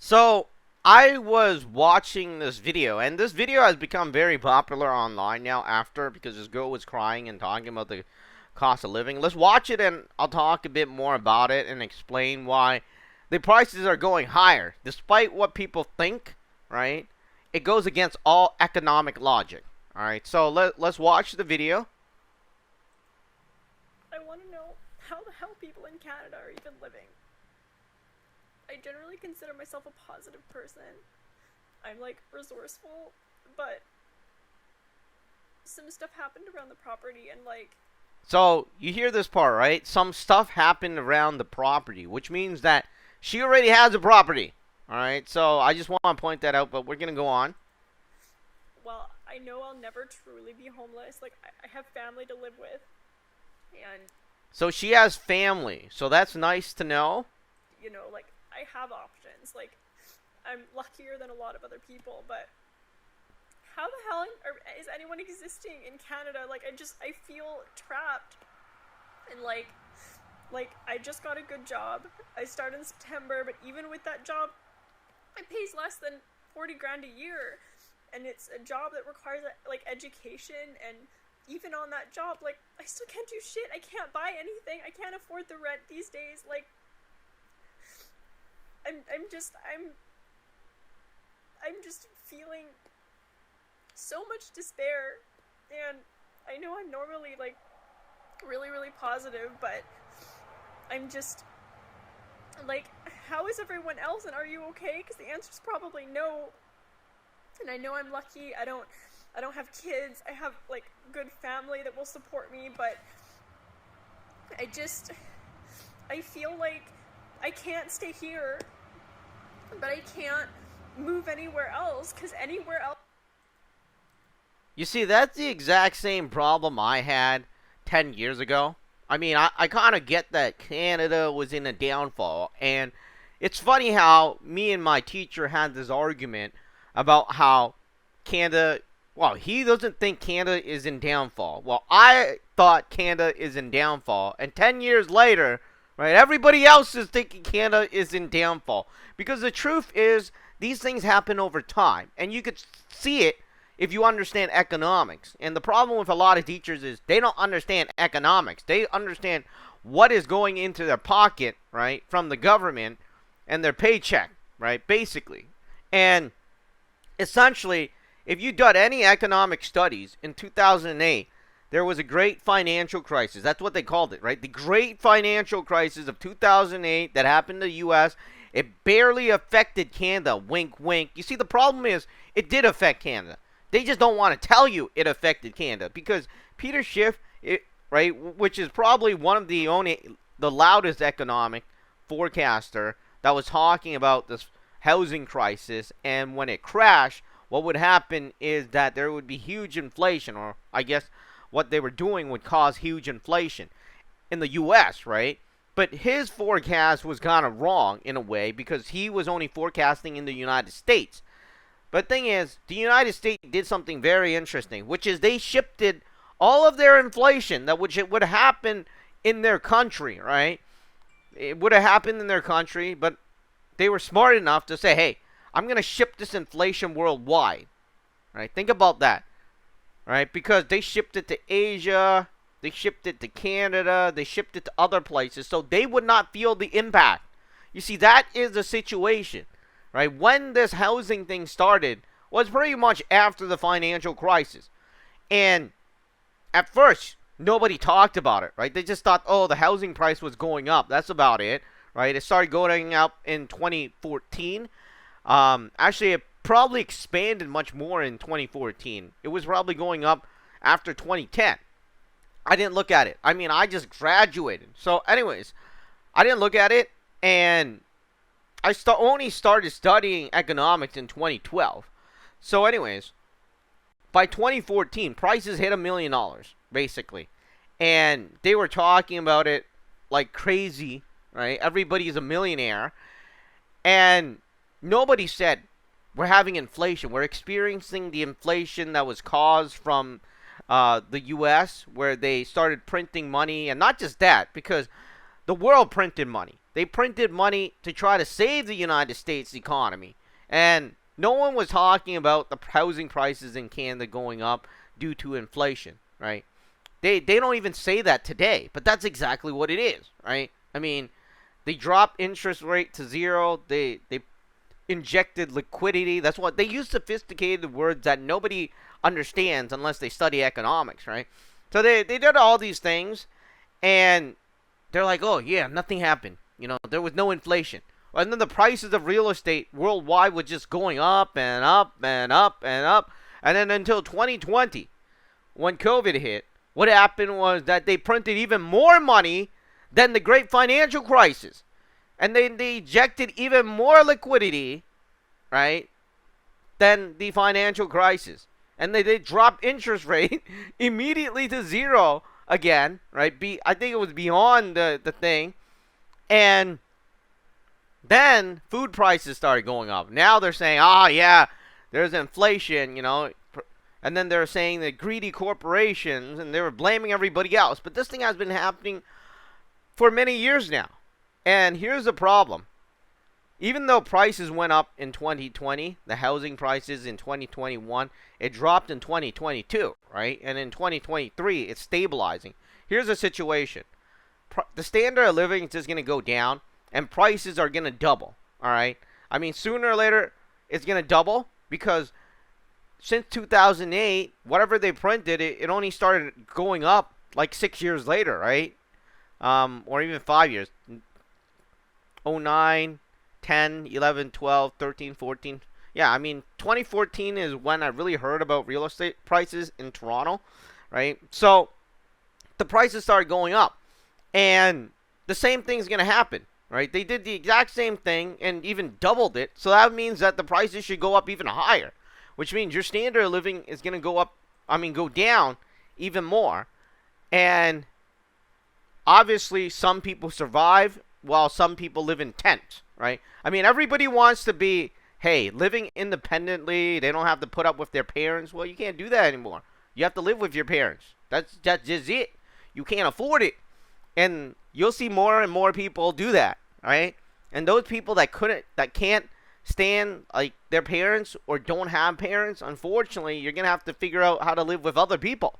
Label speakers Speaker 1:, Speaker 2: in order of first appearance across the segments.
Speaker 1: So I was watching this video, and this video has become very popular online now after because this girl was crying and talking about the cost of living. Let's watch it, and I'll talk a bit more about it and explain why the prices are going higher, despite what people think. Right? It goes against all economic logic. All right. So let's watch the video.
Speaker 2: I want to know how the hell people in Canada are even living. I generally consider myself a positive person. I'm like resourceful, but some stuff happened around the property and
Speaker 1: So you hear this part, right? Some stuff happened around the property, which means that she already has a property. All right. So I just want to point that out, but we're gonna go on.
Speaker 2: well, I know I'll never truly be homeless. Like I have family to live with, and
Speaker 1: So she has family, so that's nice to know.
Speaker 2: like I have options. Like I'm luckier than a lot of other people, but how the hell is anyone existing in Canada? Like I feel trapped, and like I just got a good job. I started in September, but even with that job, it pays less than 40 grand a year, and it's a job that requires like education, and even on that job, like I still can't do shit. I can't buy anything. I can't afford the rent these days. Like I'm just feeling so much despair, and I know I'm normally like really really positive, but I'm just like, how is everyone else, and are you okay? Because the answer is probably no. And I know I'm lucky. I don't have kids. I have like good family that will support me, but I feel like I can't stay here, but I can't move anywhere else because anywhere else.
Speaker 1: You see, that's the exact same problem I had 10 years ago. I mean, I kind of get that Canada was in a downfall, and it's funny how me and my teacher had this argument about how Canada, well, he doesn't think Canada is in downfall. Well, I thought Canada is in downfall, and 10 years later, right, everybody else is thinking Canada is in downfall. Because the truth is, these things happen over time, and you could see it if you understand economics. And the problem with a lot of teachers is they don't understand economics. They understand what is going into their pocket, right, from the government and their paycheck, right, basically. And essentially, if you did any economic studies in 2008, there was a great financial crisis. That's what they called it, right? The great financial crisis of 2008 that happened in the U.S. It barely affected Canada. Wink, wink. You see, the problem is it did affect Canada. They just don't want to tell you it affected Canada because Peter Schiff, right, which is probably one of the loudest economic forecaster that was talking about this housing crisis, and when it crashed, what would happen is that there would be huge inflation, or I guess what they were doing would cause huge inflation in the U.S., right? But his forecast was kind of wrong in a way because he was only forecasting in the United States. But the thing is, the United States did something very interesting, which is they shifted all of their inflation that which it would happen in their country, right? It would have happened in their country, but they were smart enough to say, hey, I'm going to ship this inflation worldwide, right? Think about that, right? Because they shipped it to Asia, they shipped it to Canada, they shipped it to other places, so they would not feel the impact. You see, that is the situation, right? When this housing thing started was pretty much after the financial crisis. And at first, nobody talked about it, right? They just thought, oh, the housing price was going up. That's about it, right? It started going up in 2014. Actually, it probably expanded much more in 2014. It was probably going up after 2010. I didn't look at it. I mean, I just graduated. So, anyways, I didn't look at it, and only started studying economics in 2012. So, anyways, by 2014, prices hit $1 million, basically. And they were talking about it like crazy, right? Everybody's a millionaire. And nobody said, we're having inflation. We're experiencing the inflation that was caused from the U.S., where they started printing money. And not just that, because The world printed money. They printed money to try to save the United States economy. And no one was talking about the housing prices in Canada going up due to inflation, right? They don't even say that today, but that's exactly what it is, right? I mean, they dropped interest rate to zero. They injected liquidity. That's what they use, sophisticated words that nobody understands unless they study economics, right? So they did all these things, and they're like, oh yeah, nothing happened. There was no inflation. And then the prices of real estate worldwide were just going up and up and up and up. And then until 2020, when COVID hit, what happened was that they printed even more money than the great financial crisis. And they ejected even more liquidity, right, than the financial crisis. And they dropped interest rate immediately to zero again, right? I think it was beyond the thing. And then food prices started going up. Now they're saying, oh, yeah, there's inflation, And then they're saying that greedy corporations, and they were blaming everybody else. But this thing has been happening for many years now. And here's the problem. Even though prices went up in 2020, the housing prices in 2021, it dropped in 2022, right? And in 2023, it's stabilizing. Here's the situation. The standard of living is just going to go down, and prices are going to double, all right? I mean, sooner or later, it's going to double because since 2008, whatever they printed, it only started going up like 6 years later, right? Or even 5 years. 09, 10, 11, 12, 13, 14. Yeah, I mean, 2014 is when I really heard about real estate prices in Toronto, right? So the prices started going up. And the same thing's going to happen, right? They did the exact same thing and even doubled it. So that means that the prices should go up even higher, which means your standard of living is going to go down even more. And obviously, some people survive while some people live in tents, right? I mean, everybody wants to be, hey, living independently. They don't have to put up with their parents. Well, you can't do that anymore. You have to live with your parents. That's just it. You can't afford it. And you'll see more and more people do that, right? And those people that can't stand like their parents or don't have parents, unfortunately, you're going to have to figure out how to live with other people,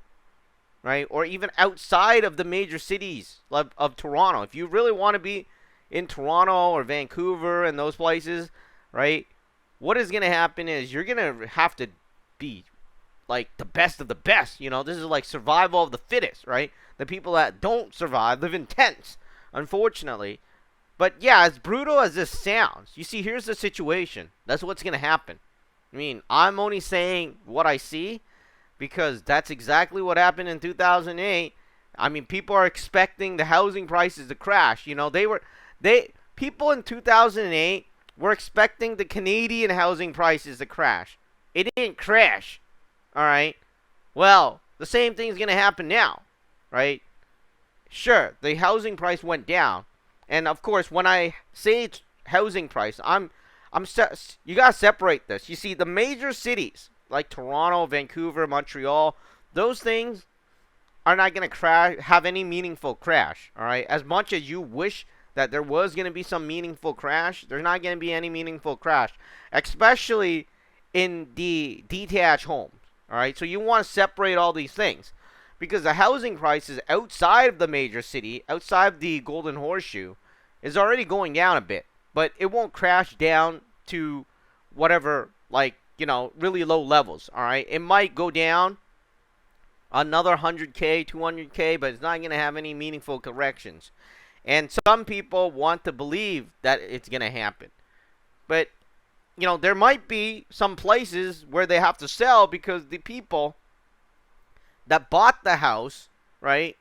Speaker 1: right? Or even outside of the major cities of Toronto. If you really want to be in Toronto or Vancouver and those places, right? What is going to happen is you're going to have to be like the best of the best. This is like survival of the fittest, right? The people that don't survive live in tents, unfortunately. But yeah, as brutal as this sounds, you see, here's the situation. That's what's going to happen. I mean, I'm only saying what I see because that's exactly what happened in 2008. I mean, people are expecting the housing prices to crash. People in 2008 were expecting the Canadian housing prices to crash. It didn't crash. All right. Well, the same thing's going to happen now, right? Sure, the housing price went down. And of course, when I say housing price, you got to separate this. You see, the major cities like Toronto, Vancouver, Montreal, those things are not going to have any meaningful crash, all right? As much as you wish that there was going to be some meaningful crash, there's not going to be any meaningful crash, especially in the detached homes, all right? So you want to separate all these things because the housing prices outside of the major city, outside of the Golden Horseshoe, is already going down a bit, but it won't crash down to whatever, like, really low levels, all right? It might go down another 100K, 200K, but it's not going to have any meaningful corrections. And some people want to believe that it's going to happen. But, there might be some places where they have to sell because the people that bought the house, right,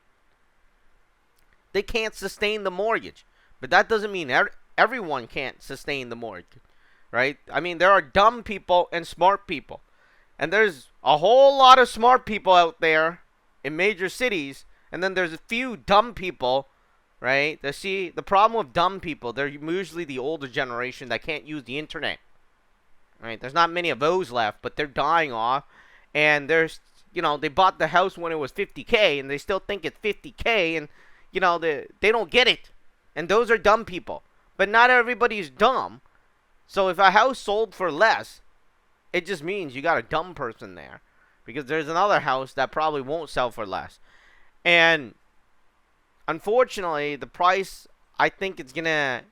Speaker 1: they can't sustain the mortgage. But that doesn't mean everyone can't sustain the mortgage, right? I mean, there are dumb people and smart people. And there's a whole lot of smart people out there in major cities. And then there's a few dumb people, right? The problem with dumb people, they're usually the older generation that can't use the internet. Right? There's not many of those left, but they're dying off. And they bought the house when it was 50K, and they still think it's 50K, and they don't get it. And those are dumb people. But not everybody's dumb. So if a house sold for less, it just means you got a dumb person there. Because there's another house that probably won't sell for less. And unfortunately, the price, I think it's going to,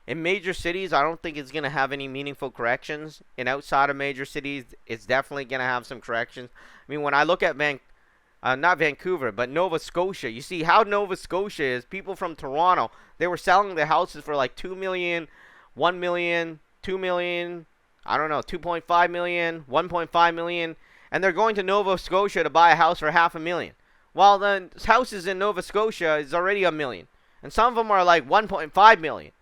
Speaker 1: in major cities, I don't think it's going to have any meaningful corrections. And outside of major cities, it's definitely going to have some corrections. I mean, when I look at not Vancouver, but Nova Scotia, you see how Nova Scotia is. People from Toronto, they were selling their houses for like 2 million, 1 million, 2 million, I don't know, 2.5 million, 1.5 million, and they're going to Nova Scotia to buy a house for $500,000. While the houses in Nova Scotia is already $1 million. And some of them are like 1.5 million.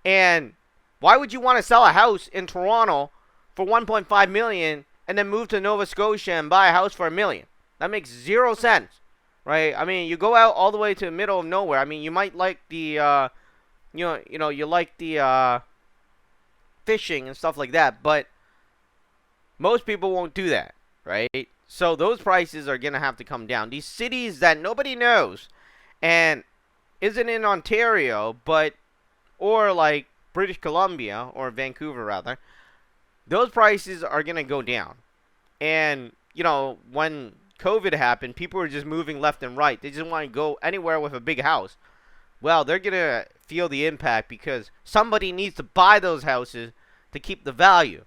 Speaker 1: And why would you want to sell a house in Toronto for 1.5 million and then move to Nova Scotia and buy a house for $1 million? That makes zero sense, right? I mean, you go out all the way to the middle of nowhere. I mean, you might like the, you like the fishing and stuff like that, but most people won't do that, right? So those prices are gonna have to come down. These cities that nobody knows, and isn't in Ontario, but or like British Columbia or Vancouver rather, those prices are gonna go down. And when COVID happened, people were just moving left and right. They just want to go anywhere with a big house. Well, they're going to feel the impact because somebody needs to buy those houses to keep the value.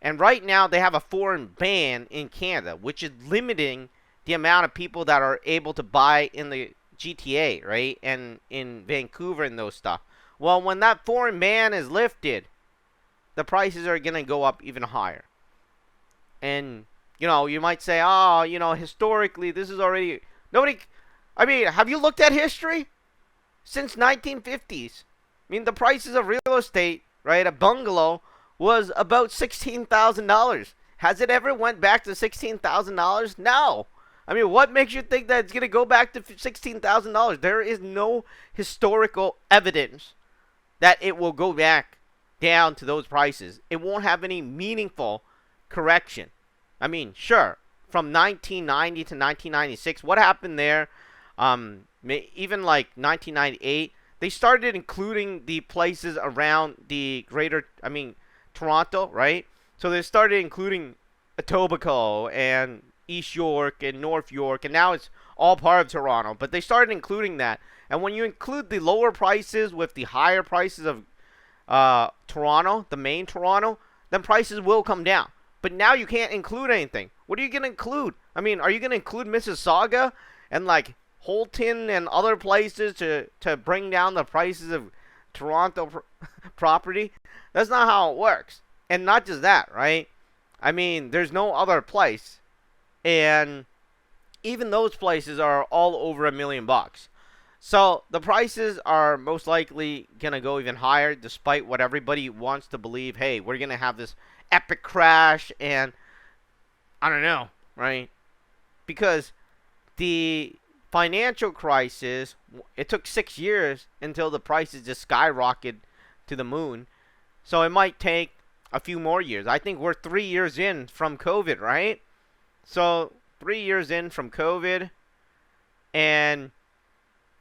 Speaker 1: And right now, they have a foreign ban in Canada, which is limiting the amount of people that are able to buy in the GTA, right? And in Vancouver and those stuff. Well, when that foreign ban is lifted, the prices are going to go up even higher. And, you might say, oh, historically, this is already... Nobody... I mean, have you looked at history? Since 1950s. I mean, the prices of real estate, right, a bungalow, was about $16,000. Has it ever went back to $16,000? No. I mean, what makes you think that it's going to go back to $16,000? There is no historical evidence that it will go back down to those prices. It won't have any meaningful correction. I mean, sure, from 1990 to 1996, what happened there? Even like 1998, they started including the places around the Toronto, right? So they started including Etobicoke and East York and North York, and now it's all part of Toronto. But they started including that, and when you include the lower prices with the higher prices of Toronto, the main Toronto, then prices will come down. But now you can't include anything. What are you going to include? I mean, are you going to include Mississauga and like Holton and other places to bring down the prices of Toronto property? That's not how it works. And not just that, right? I mean, there's no other place. And even those places are all over $1 million. So the prices are most likely going to go even higher, despite what everybody wants to believe. Hey, we're going to have this epic crash, and I don't know, right? Because the financial crisis, it took 6 years until the prices just skyrocketed to the moon. So it might take a few more years. I think we're 3 years in from COVID, right? So 3 years in from COVID, and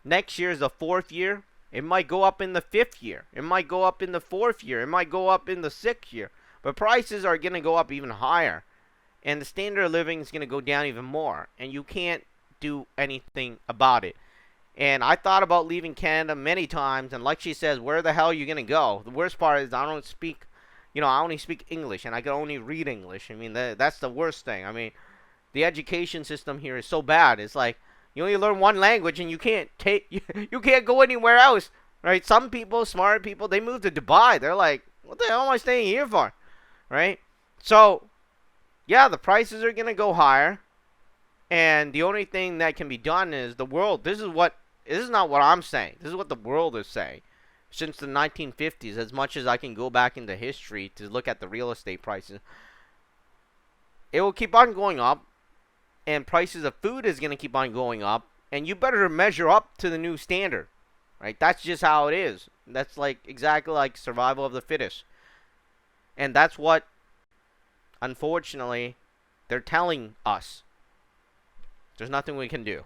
Speaker 1: next year is the 4th year. It might go up in the 5th year. It might go up in the 4th year. It might go up in the 6th year. But prices are going to go up even higher. And the standard of living is going to go down even more. And you can't do anything about it. And I thought about leaving Canada many times. And like she says, where the hell are you going to go? The worst part is I don't speak, I only speak English. And I can only read English. I mean, that's the worst thing. I mean, the education system here is so bad. It's like, you only learn one language and you can't go anywhere else. Right? Some people, smart people, they move to Dubai. They're like, what the hell am I staying here for? Right? So, yeah, the prices are going to go higher. And the only thing that can be done is the world. This is not what I'm saying. This is what the world is saying. Since the 1950s, as much as I can go back into history to look at the real estate prices, it will keep on going up. And prices of food is going to keep on going up. And you better measure up to the new standard. Right? That's just how it is. That's like exactly like survival of the fittest. And that's what, unfortunately, they're telling us. There's nothing we can do.